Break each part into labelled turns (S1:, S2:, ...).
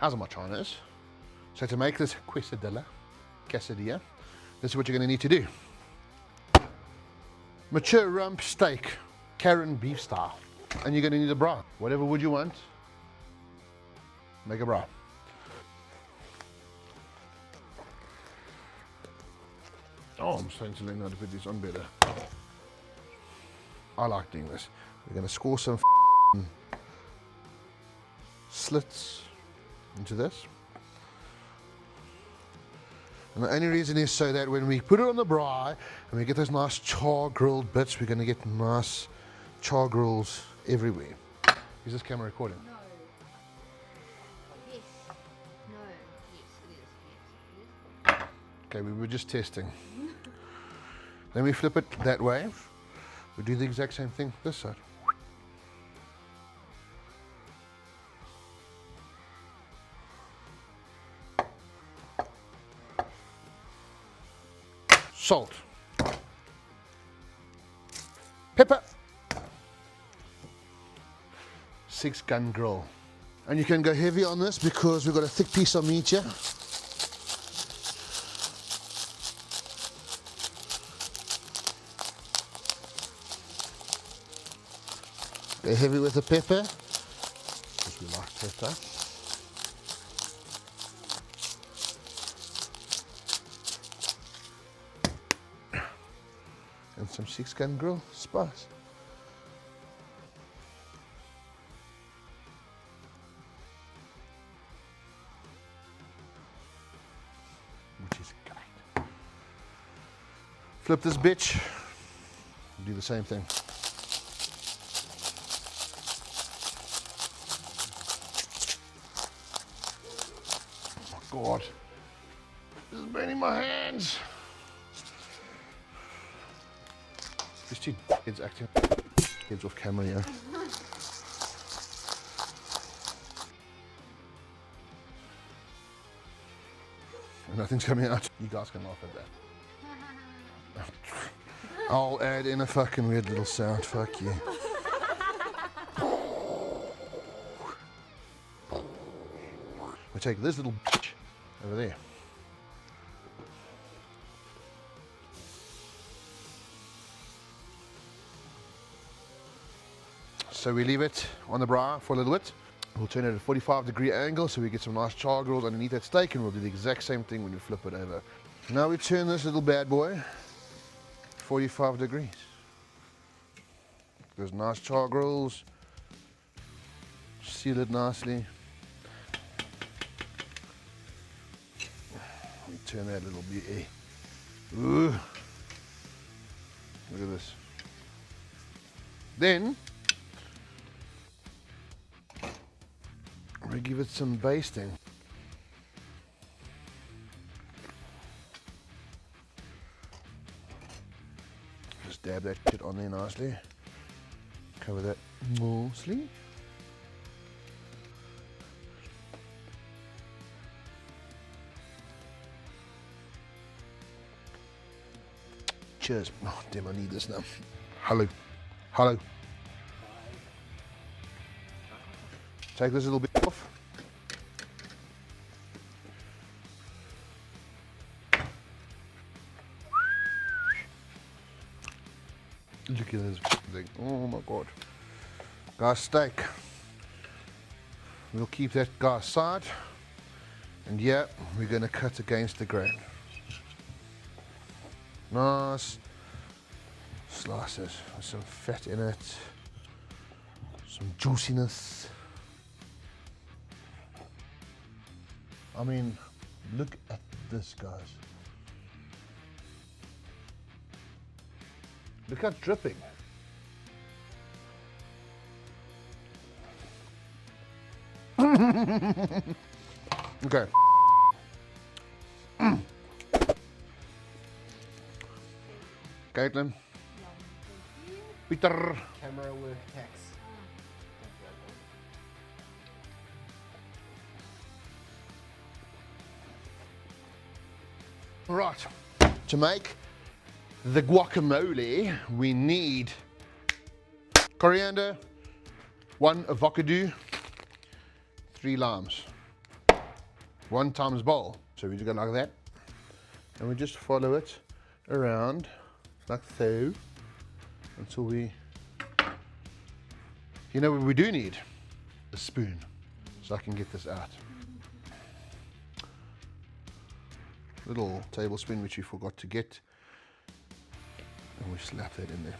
S1: How's my Chinese? So to make this quesadilla, this is what you're going to need to do. Mature rump steak, Karan Beef style. And you're going to need a braai. Whatever wood you want, make a braai. Oh, I'm starting to learn how to put this on better. I like doing this. We're going to score some slits into this. And the only reason is so that when we put it on the braai and we get those nice char grilled bits, we're going to get nice char grills everywhere. Is this camera recording?
S2: No. Yes. No. Yes, it is. Yes, it is.
S1: Okay, we were just testing. Then we flip it that way. We do the exact same thing this side. Salt, pepper, 6-gun grill. And you can go heavy on this because we've got a thick piece of meat here. Go heavy with the pepper, because we like pepper. And some 6-gun grill spice. Which is great. Flip this bitch, do the same thing. Oh my God, this is burning my hands. These two kids acting kids off camera here. And nothing's coming out. You guys can laugh at that. I'll add in a fucking weird little sound. Fuck you. We take this little bitch over there. So we leave it on the braai for a little bit. We'll turn it at a 45-degree angle so we get some nice char grills underneath that steak, and we'll do the exact same thing when we flip it over. Now we turn this little bad boy 45 degrees. Those nice char grills. Seal it nicely. We turn that little beauty. Ooh. Look at this. Then we give it some basting. Just dab that shit on there nicely. Cover that mostly. Cheers. Oh damn, I need this now. Hello. Hello. Take this little bit off. Look at this thing. Oh my God. Guys, steak. We'll keep that guys side. And yeah, we're going to cut against the grain. Nice slices with some fat in it. Some juiciness. I mean, look at this, guys. Look how dripping. Okay. Caitlin. Peter.
S3: Camera with Hex.
S1: Right. To make the guacamole, we need coriander, 1 avocado, 3 limes. 1 times bowl. So we just go like that, and we just follow it around like so until we, you know what we do need? A spoon, so I can get this out. Little tablespoon which we forgot to get, and we slap that in there.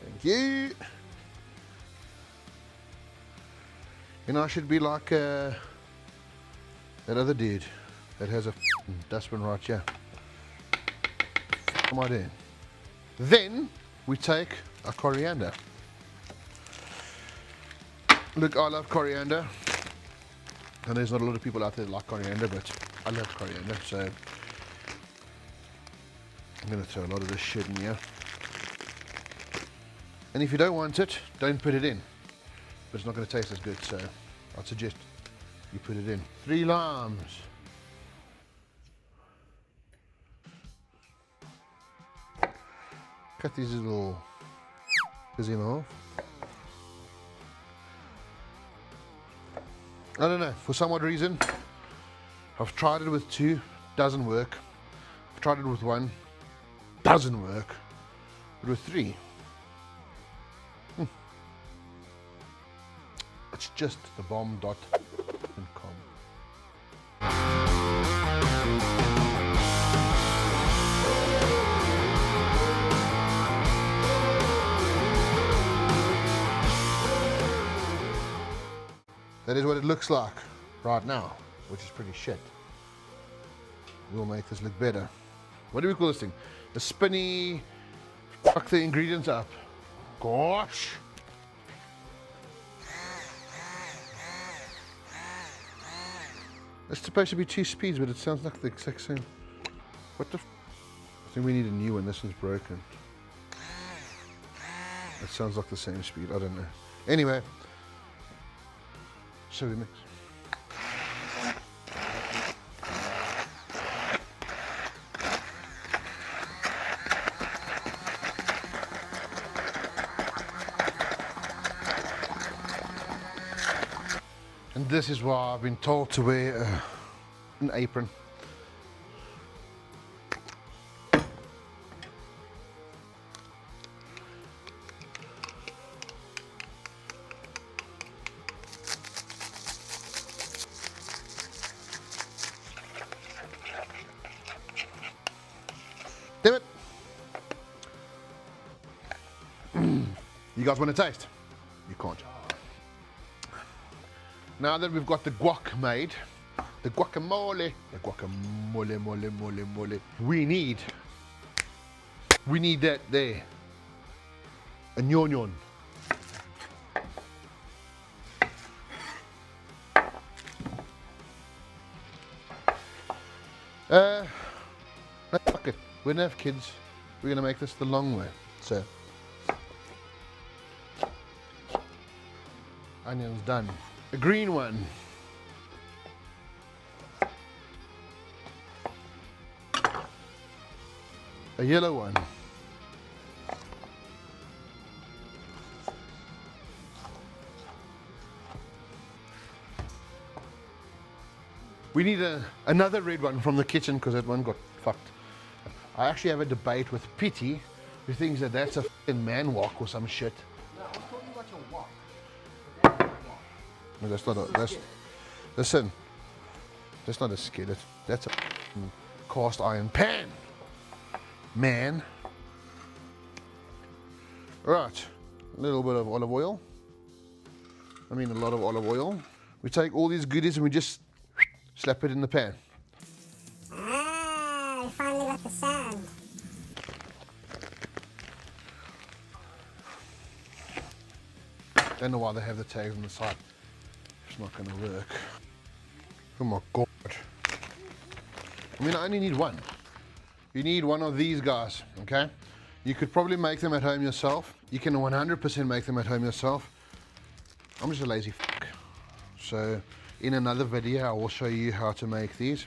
S1: Thank you. You know, I should be like that other dude that has a dustbin right here. What am I doing? Then we take our coriander. Look, I love coriander. And there's not a lot of people out there that like coriander, but I love coriander, so I'm going to throw a lot of this shit in here. And if you don't want it, don't put it in. But it's not going to taste as good, so I'd suggest you put it in. 3 limes. Cut these little fizzy in half. I don't know, for some odd reason, I've tried it with 2, doesn't work. I've tried it with 1, doesn't work. But with 3, it's just the bomb.com. That is what it looks like right now, which is pretty shit. We'll make this look better. What do we call this thing? The spinny, fuck the ingredients up. Gosh. It's supposed to be 2 speeds, but it sounds like the exact same. What the I think we need a new one. This one's broken. It sounds like the same speed. I don't know. Anyway. So we mix. And this is why I've been told to wear an apron. Damn it. You guys want to taste? You can't. Now that we've got the guac made, the guacamole, we need that there. A nyon. No, fuck it. We don't have kids. We're gonna make this the long way. So, onions done. A green one. A yellow one. We need another red one from the kitchen because that one got fucked. I actually have a debate with Pity, who thinks that that's a f***ing man walk or some shit.
S3: No, I'm talking about your walk.
S1: No, that's not a. Listen, that's not a skillet. That's a cast iron pan, man. Right, a little bit of olive oil. I mean, a lot of olive oil. We take all these goodies and we just slap it in the pan.
S3: Ah, I finally got the sound.
S1: Don't know why they have the tags on the side. It's not going to work. Oh my god. I mean, I only need one. You need one of these guys, okay? You could probably make them at home yourself. You can 100% make them at home yourself. I'm just a lazy fuck. So, in another video, I will show you how to make these.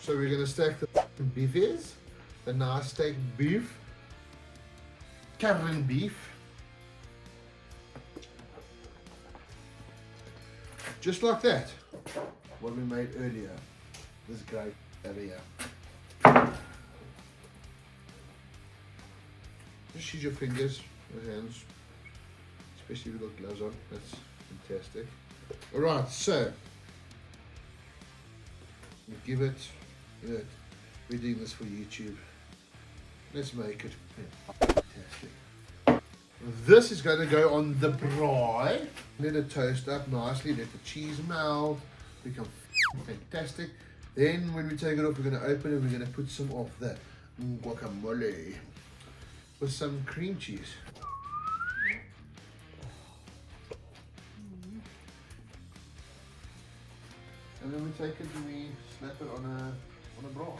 S1: So we're going to stack the beef is. The nice steak beef. Karan Beef. Just like that. What we made earlier. This great over here. Just use your fingers, your hands, especially if you've got gloves on. That's fantastic. Alright, so we give it, we're doing this for YouTube. Let's make it fantastic. This is going to go on the braai. Let it toast up nicely, let the cheese melt, become fantastic. Then when we take it off, we're going to open it, we're going to put some of the guacamole with some cream cheese. And then we take it and we slap it on a braai.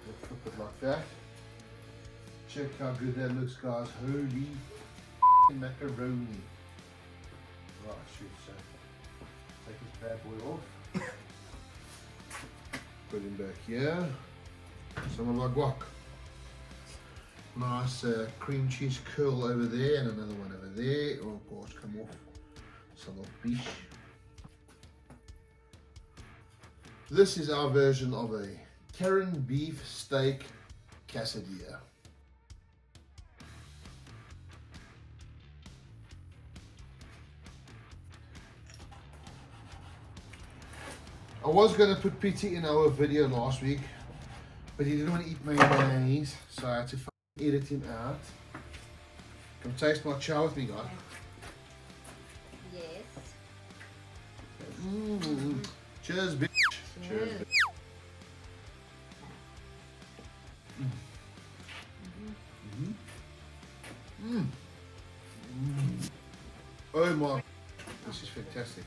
S1: We'll flip it like that. Check how good that looks, guys. Holy macaroni. Right, shoot, so take this bad boy off. Put him back here. Some of our guac. Nice cream cheese curl over there and another one over there. Oh, of course, come off. Some of beef. This is our version of a KaranBeef steak quesadilla. I was going to put Pity in our video last week, but he didn't want to eat mayonnaise, so I had to edit him out. Come taste my chow with me, guys.
S2: Yes.
S1: Cheers, bitch. Cheers, bitch. Oh my, this is fantastic.